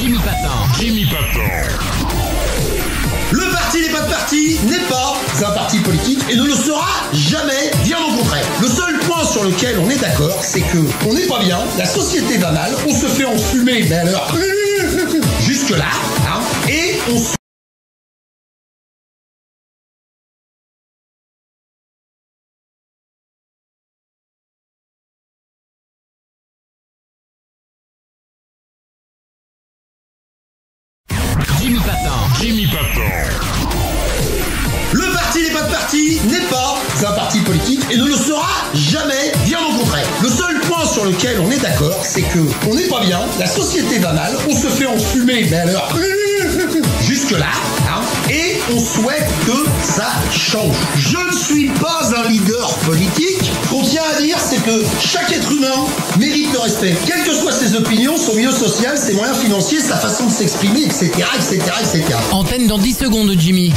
Jimmy Patin. Jimmy Patin. Le parti des pas de parti n'est pas un parti politique et ne le sera jamais, bien au contraire. Le seul point sur lequel on est d'accord, c'est que on n'est pas bien, la société va mal, on se fait enfumer, mais alors jusque là, hein, et on se... Jimmy Patin. Jimmy Patin. Le parti des pas de parti n'est pas un parti politique et ne le sera jamais, bien au contraire. Le seul point sur lequel on est d'accord, c'est que on n'est pas bien, la société va mal, on se fait enfumer, mais alors jusque là, hein, et on souhaite que ça change. Je ne suis pas un leader politique. Ce qu'on tient à dire, c'est que chaque être humain mérite le respect, quelles que soient ses opinions, son milieu social, ses moyens financiers, sa façon de s'exprimer, etc., etc., etc. Antenne dans 10 secondes, Jimmy.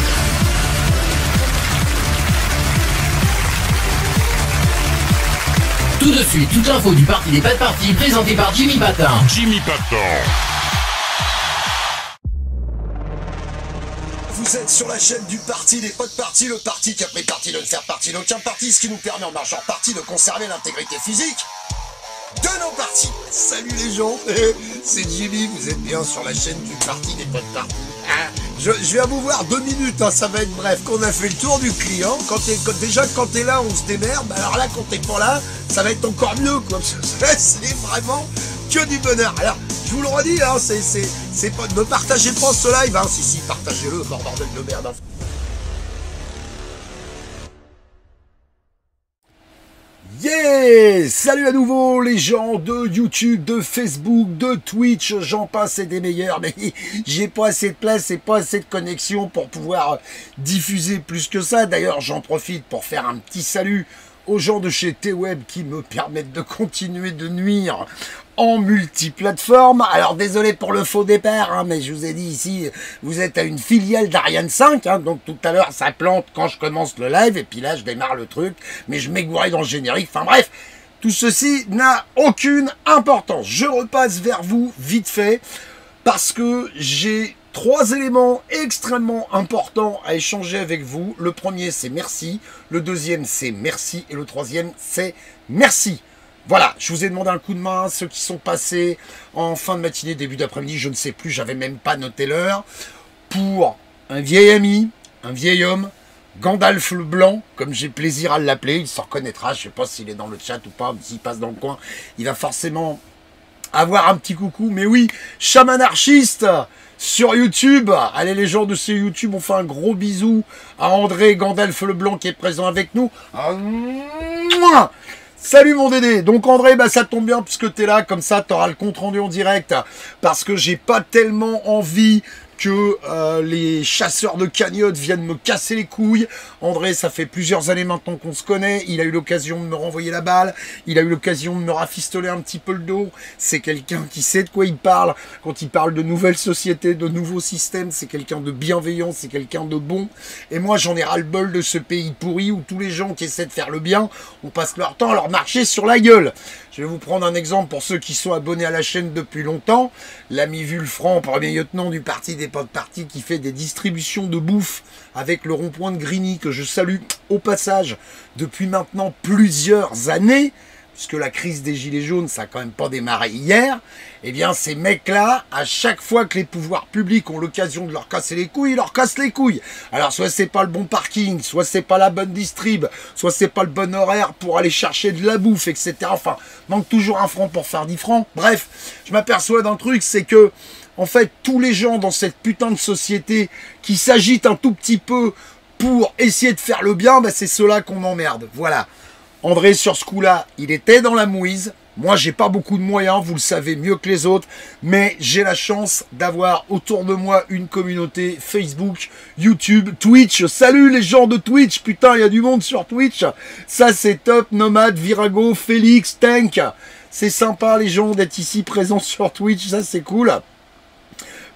Tout de suite, toute l'info du parti des pas de parti, présenté par Jimmy Patin. Jimmy Patin. Vous êtes sur la chaîne du parti des pas de parti, le parti qui a pris parti de ne faire partie d'aucun parti, ce qui nous permet en marchant parti de conserver l'intégrité physique de nos partis. Salut les gens, c'est Jimmy, vous êtes bien sur la chaîne du parti des pas de parti. Je viens vous voir 2 minutes, hein, ça va être bref. Qu'on a fait le tour du client, déjà quand t'es là on se démerde, alors là quand t'es pas là, ça va être encore mieux quoi. C'est vraiment que du bonheur. Alors je vous le redis, hein, c'est pas, ne partagez pas ce live, hein. Si partagez-le, bordel de merde. Hein. Yeah! Salut à nouveau les gens de YouTube, de Facebook, de Twitch, j'en passe et des meilleurs, mais j'ai pas assez de place et pas assez de connexion pour pouvoir diffuser plus que ça. D'ailleurs, j'en profite pour faire un petit salut aux gens de chez T-Web qui me permettent de continuer de nuire en multiplateforme. Alors désolé pour le faux départ, hein, mais je vous ai dit ici, vous êtes à une filiale d'Ariane 5, hein, donc tout à l'heure ça plante quand je commence le live, et puis là je démarre le truc, mais je m'égourais dans le générique, enfin bref, tout ceci n'a aucune importance. Je repasse vers vous vite fait, parce que j'ai 3 éléments extrêmement importants à échanger avec vous. Le premier c'est merci, le deuxième c'est merci, et le troisième c'est merci. Voilà, je vous ai demandé un coup de main, ceux qui sont passés en fin de matinée, début d'après-midi, je ne sais plus, j'avais même pas noté l'heure, pour un vieil ami, un vieil homme, Gandalf le Blanc, comme j'ai plaisir à l'appeler, il s'en reconnaîtra, je sais pas s'il est dans le chat ou pas, s'il passe dans le coin, il va forcément avoir un petit coucou, mais oui, Chamanarchiste sur YouTube. Allez les gens de ce YouTube, on fait un gros bisou à André Gandalf le Blanc qui est présent avec nous. Salut mon Dédé. Donc André, bah ça tombe bien puisque tu es là, comme ça tu auras le compte rendu en direct, parce que j'ai pas tellement envie que les chasseurs de cagnottes viennent me casser les couilles. André, ça fait plusieurs années maintenant qu'on se connaît, il a eu l'occasion de me renvoyer la balle, il a eu l'occasion de me rafistoler un petit peu le dos, c'est quelqu'un qui sait de quoi il parle, quand il parle de nouvelles sociétés, de nouveaux systèmes, c'est quelqu'un de bienveillant, c'est quelqu'un de bon, et moi j'en ai ras-le-bol de ce pays pourri où tous les gens qui essaient de faire le bien, on passe leur temps à leur marcher sur la gueule. Je vais vous prendre un exemple pour ceux qui sont abonnés à la chaîne depuis longtemps. L'ami Vulfranc, premier lieutenant du parti des pas de parti, qui fait des distributions de bouffe avec le rond-point de Grigny, que je salue au passage depuis maintenant plusieurs années, puisque la crise des gilets jaunes, ça n'a quand même pas démarré hier. Eh bien, ces mecs-là, à chaque fois que les pouvoirs publics ont l'occasion de leur casser les couilles, ils leur cassent les couilles. Alors, soit c'est pas le bon parking, soit c'est pas la bonne distrib, soit c'est pas le bon horaire pour aller chercher de la bouffe, etc. Enfin, manque toujours un franc pour faire 10 francs. Bref, je m'aperçois d'un truc, c'est que, en fait, tous les gens dans cette putain de société qui s'agitent un tout petit peu pour essayer de faire le bien, bah, c'est ceux-là qu'on emmerde. Voilà. André, sur ce coup-là, il était dans la mouise. Moi, j'ai pas beaucoup de moyens, vous le savez mieux que les autres, mais j'ai la chance d'avoir autour de moi une communauté Facebook, YouTube, Twitch. Salut les gens de Twitch, putain, il y a du monde sur Twitch. Ça, c'est top. Nomade, Virago, Félix, Tank. C'est sympa, les gens, d'être ici présents sur Twitch. Ça, c'est cool.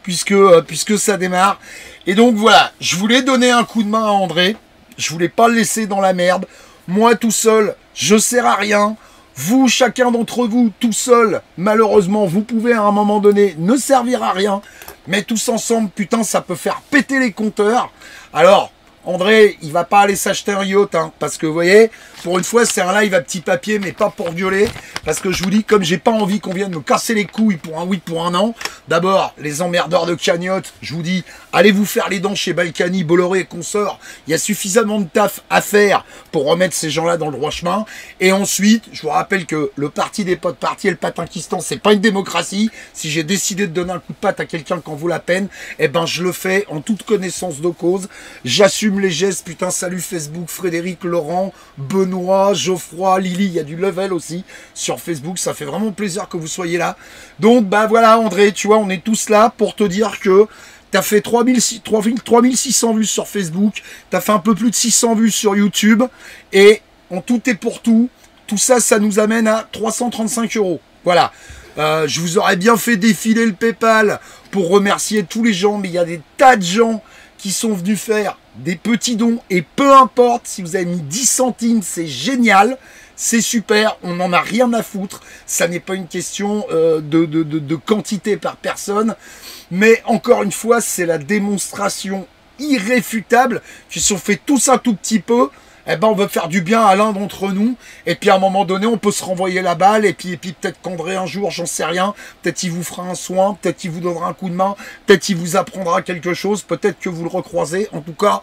Puisque ça démarre. Et donc, voilà, je voulais donner un coup de main à André. Je voulais pas le laisser dans la merde. Moi, tout seul, je sers à rien. Vous, chacun d'entre vous, tout seul, malheureusement, vous pouvez à un moment donné ne servir à rien. Mais tous ensemble, putain, ça peut faire péter les compteurs. Alors, André, il va pas aller s'acheter un yacht, hein, parce que vous voyez, pour une fois, c'est un live à petit papier, mais pas pour gueuler, parce que je vous dis, comme j'ai pas envie qu'on vienne me casser les couilles pour un oui, pour un an, d'abord, les emmerdeurs de cagnotte, je vous dis, allez vous faire les dents chez Balkany, Bolloré et consorts, il y a suffisamment de taf à faire pour remettre ces gens-là dans le droit chemin, et ensuite, je vous rappelle que le parti des potes partis et le Patankistan, c'est pas une démocratie. Si j'ai décidé de donner un coup de patte à quelqu'un qui en vaut la peine, eh ben je le fais en toute connaissance de cause, j'assume les gestes, putain, salut Facebook, Frédéric, Laurent, Benoît, Geoffroy, Lily, il y a du level aussi sur Facebook, ça fait vraiment plaisir que vous soyez là. Donc, bah voilà, André, tu vois, on est tous là pour te dire que t'as fait 3600 vues sur Facebook, t'as fait un peu plus de 600 vues sur YouTube, et en tout et pour tout, tout ça, ça nous amène à 335 €. Voilà. Je vous aurais bien fait défiler le PayPal pour remercier tous les gens, mais il y a des tas de gens qui sont venus faire des petits dons, et peu importe si vous avez mis 10 centimes, c'est génial, c'est super, on n'en a rien à foutre, ça n'est pas une question de quantité par personne, mais encore une fois, c'est la démonstration irréfutable que si on fait tous un tout petit peu, eh ben on veut faire du bien à l'un d'entre nous, et puis à un moment donné, on peut se renvoyer la balle, et puis peut-être qu'André un jour, j'en sais rien, peut-être il vous fera un soin, peut-être qu'il vous donnera un coup de main, peut-être il vous apprendra quelque chose, peut-être que vous le recroisez. En tout cas,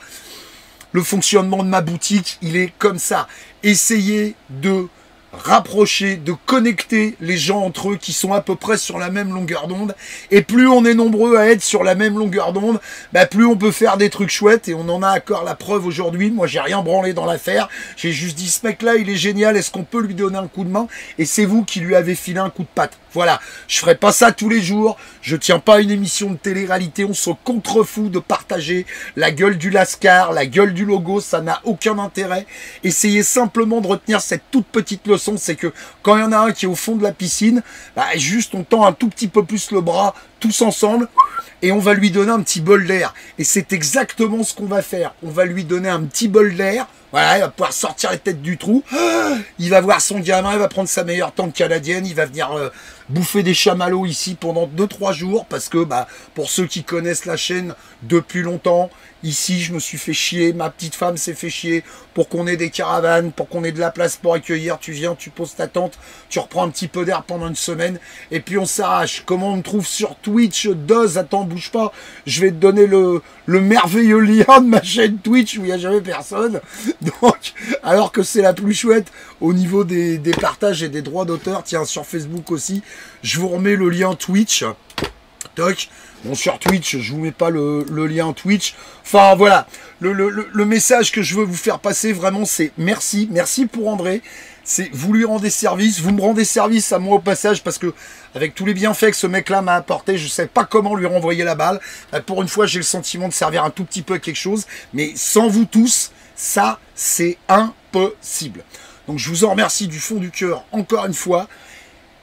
le fonctionnement de ma boutique, il est comme ça. Essayez de rapprocher, de connecter les gens entre eux qui sont à peu près sur la même longueur d'onde, et plus on est nombreux à être sur la même longueur d'onde, bah plus on peut faire des trucs chouettes, et on en a encore la preuve aujourd'hui. Moi j'ai rien branlé dans l'affaire, j'ai juste dit ce mec là il est génial, est-ce qu'on peut lui donner un coup de main, et c'est vous qui lui avez filé un coup de patte. Voilà, je ferai pas ça tous les jours, je tiens pas une émission de télé-réalité, on se contrefout de partager la gueule du Lascar, la gueule du logo, ça n'a aucun intérêt. Essayez simplement de retenir cette toute petite leçon, c'est que quand il y en a un qui est au fond de la piscine, bah juste on tend un tout petit peu plus le bras, tous ensemble, et on va lui donner un petit bol d'air. Et c'est exactement ce qu'on va faire, on va lui donner un petit bol d'air. Voilà, il va pouvoir sortir les têtes du trou, il va voir son gamin, il va prendre sa meilleure tante canadienne, il va venir bouffer des chamallows ici pendant 2-3 jours, parce que bah, pour ceux qui connaissent la chaîne depuis longtemps, ici je me suis fait chier, ma petite femme s'est fait chier pour qu'on ait des caravanes, pour qu'on ait de la place pour accueillir, tu viens, tu poses ta tente, tu reprends un petit peu d'air pendant une semaine, et puis on s'arrache. Comment on me trouve sur Twitch? Doz, attends, bouge pas, je vais te donner le merveilleux lien de ma chaîne Twitch où il n'y a jamais personne. Donc, alors que c'est la plus chouette au niveau des partages et des droits d'auteur, tiens, sur Facebook aussi, je vous remets le lien Twitch. Toc. Bon, sur Twitch, je vous mets pas le lien Twitch. Enfin, voilà. Le message que je veux vous faire passer, vraiment, c'est merci. Merci pour André. C'est vous lui rendez service. Vous me rendez service à moi au passage, parce que avec tous les bienfaits que ce mec-là m'a apporté, je sais pas comment lui renvoyer la balle. Pour une fois, j'ai le sentiment de servir un tout petit peu à quelque chose. Mais sans vous tous, ça, c'est impossible. Donc, je vous en remercie du fond du cœur, encore une fois.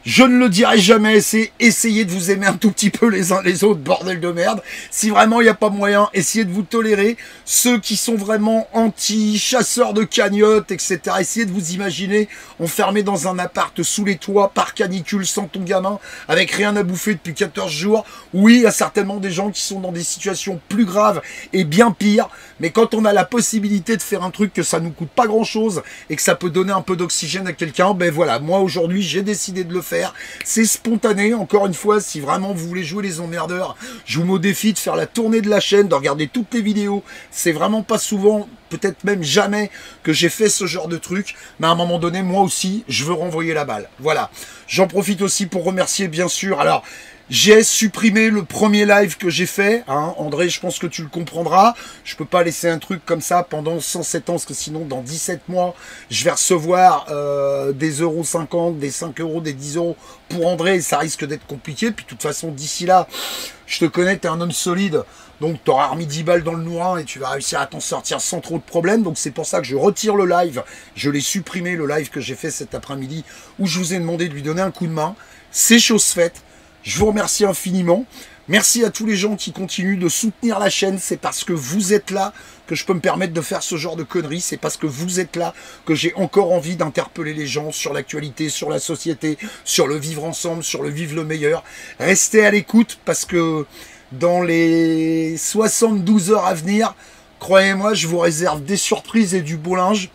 Je ne le dirai jamais, c'est essayer de vous aimer un tout petit peu les uns les autres, bordel de merde. Si vraiment il n'y a pas moyen, essayez de vous tolérer. Ceux qui sont vraiment anti-chasseurs de cagnottes, etc. Essayez de vous imaginer enfermé dans un appart sous les toits, par canicule, sans ton gamin, avec rien à bouffer depuis 14 jours. Oui, il y a certainement des gens qui sont dans des situations plus graves et bien pires. Mais quand on a la possibilité de faire un truc que ça nous coûte pas grand chose et que ça peut donner un peu d'oxygène à quelqu'un, ben voilà, moi aujourd'hui j'ai décidé de le faire. C'est spontané, encore une fois, si vraiment vous voulez jouer les emmerdeurs, je vous mets au défi de faire la tournée de la chaîne, de regarder toutes les vidéos. C'est vraiment pas souvent, peut-être même jamais, que j'ai fait ce genre de truc, mais à un moment donné, moi aussi, je veux renvoyer la balle. Voilà. J'en profite aussi pour remercier, bien sûr, alors... J'ai supprimé le premier live que j'ai fait, hein. André, je pense que tu le comprendras. Je peux pas laisser un truc comme ça pendant 107 ans, parce que sinon, dans 17 mois, je vais recevoir des 50 €, des 5 €, des 10 € pour André, et ça risque d'être compliqué. Puis de toute façon, d'ici là, je te connais, tu es un homme solide, donc tu auras remis 10 balles dans le noir et tu vas réussir à t'en sortir sans trop de problèmes. Donc c'est pour ça que je retire le live. Je l'ai supprimé, le live que j'ai fait cet après-midi, où je vous ai demandé de lui donner un coup de main. C'est chose faite. Je vous remercie infiniment. Merci à tous les gens qui continuent de soutenir la chaîne. C'est parce que vous êtes là que je peux me permettre de faire ce genre de conneries. C'est parce que vous êtes là que j'ai encore envie d'interpeller les gens sur l'actualité, sur la société, sur le vivre ensemble, sur le vivre le meilleur. Restez à l'écoute parce que dans les 72 heures à venir, croyez-moi, je vous réserve des surprises et du beau linge.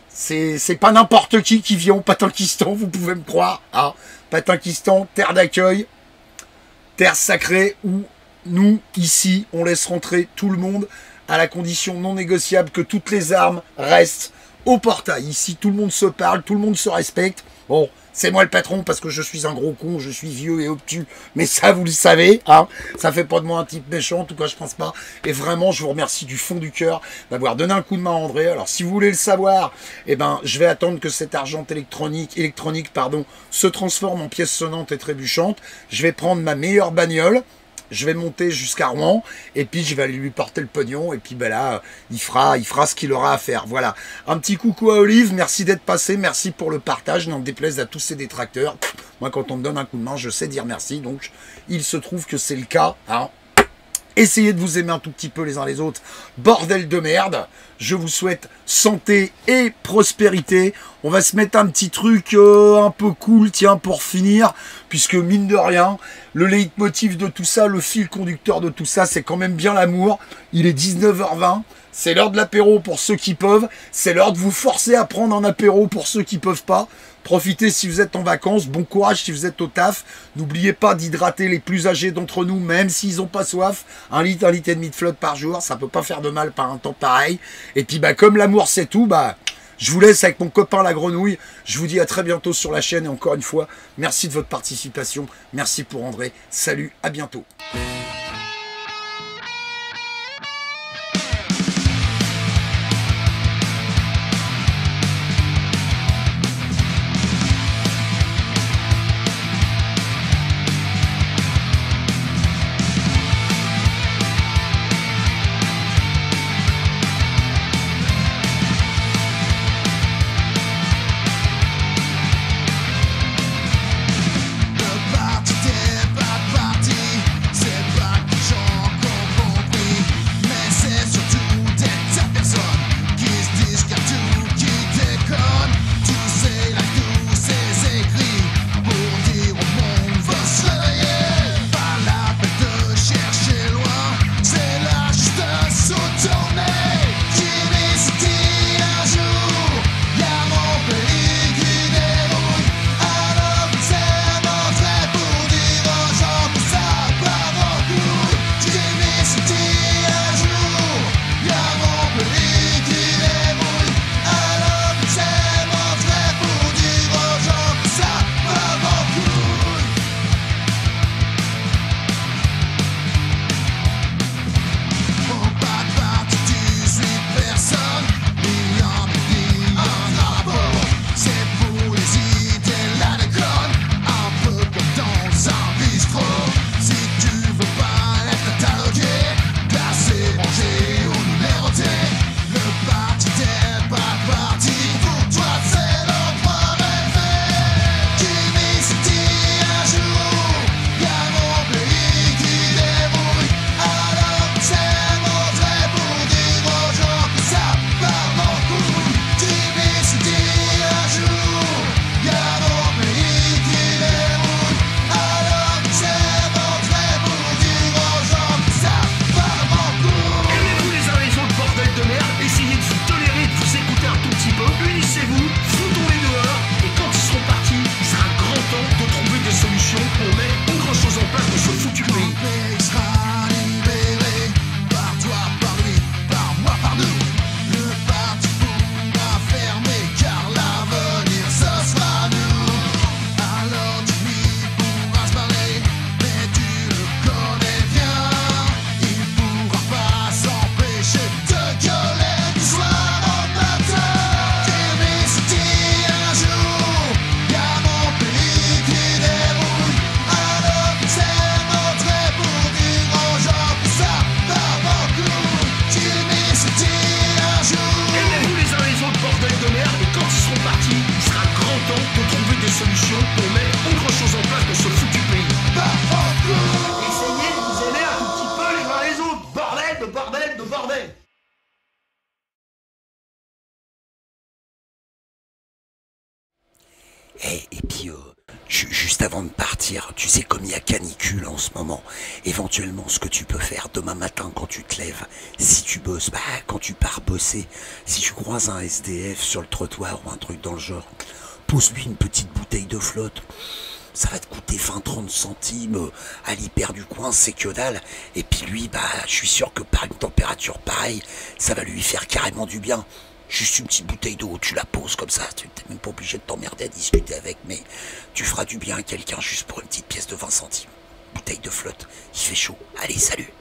C'est pas n'importe qui vient au Patankistan, vous pouvez me croire. Hein. Patankistan, terre d'accueil, terre sacrée où nous, ici, on laisse rentrer tout le monde à la condition non négociable que toutes les armes restent au portail. Ici, tout le monde se parle, tout le monde se respecte. Bon, c'est moi le patron parce que je suis un gros con, je suis vieux et obtus. Mais ça, vous le savez, hein. Ça fait pas de moi un type méchant, en tout cas, je pense pas. Et vraiment, je vous remercie du fond du cœur d'avoir donné un coup de main à André. Alors, si vous voulez le savoir, eh ben, je vais attendre que cet argent électronique, se transforme en pièces sonnantes et trébuchantes. Je vais prendre ma meilleure bagnole. Je vais monter jusqu'à Rouen et puis je vais aller lui porter le pognon et puis ben là, il fera ce qu'il aura à faire. Voilà. Un petit coucou à Olive, merci d'être passé, merci pour le partage, n'en déplaise à tous ces détracteurs. Moi, quand on me donne un coup de main, je sais dire merci, donc il se trouve que c'est le cas. Hein. Essayez de vous aimer un tout petit peu les uns les autres. Bordel de merde. Je vous souhaite santé et prospérité. On va se mettre un petit truc un peu cool, tiens, pour finir. Puisque mine de rien, le leitmotiv de tout ça, le fil conducteur de tout ça, c'est quand même bien l'amour. Il est 19h20. C'est l'heure de l'apéro pour ceux qui peuvent. C'est l'heure de vous forcer à prendre un apéro pour ceux qui peuvent pas. Profitez si vous êtes en vacances. Bon courage si vous êtes au taf. N'oubliez pas d'hydrater les plus âgés d'entre nous, même s'ils n'ont pas soif. 1 litre et demi de flotte par jour, ça peut pas faire de mal par un temps pareil. Et puis bah comme l'amour c'est tout, bah je vous laisse avec mon copain la grenouille. Je vous dis à très bientôt sur la chaîne. Et encore une fois, merci de votre participation. Merci pour André. Salut, à bientôt. solution pour mettre autre chose en place dans ce foutu pays. Essayez, vous Et puis, juste avant de partir, tu sais, comme il y a canicule en ce moment, éventuellement, ce que tu peux faire demain matin quand tu te lèves, si tu bosses, bah, quand tu pars bosser, si tu croises un SDF sur le trottoir ou un truc dans le genre, pose-lui une petite bouteille de flotte. Ça va te coûter 20-30 centimes à l'hyper du coin, c'est que dalle. Et puis lui, bah, je suis sûr que par une température pareille, ça va lui faire carrément du bien. Juste une petite bouteille d'eau, tu la poses comme ça, tu n'es même pas obligé de t'emmerder à discuter avec, mais tu feras du bien à quelqu'un juste pour une petite pièce de 20 centimes. Bouteille de flotte, il fait chaud. Allez, salut!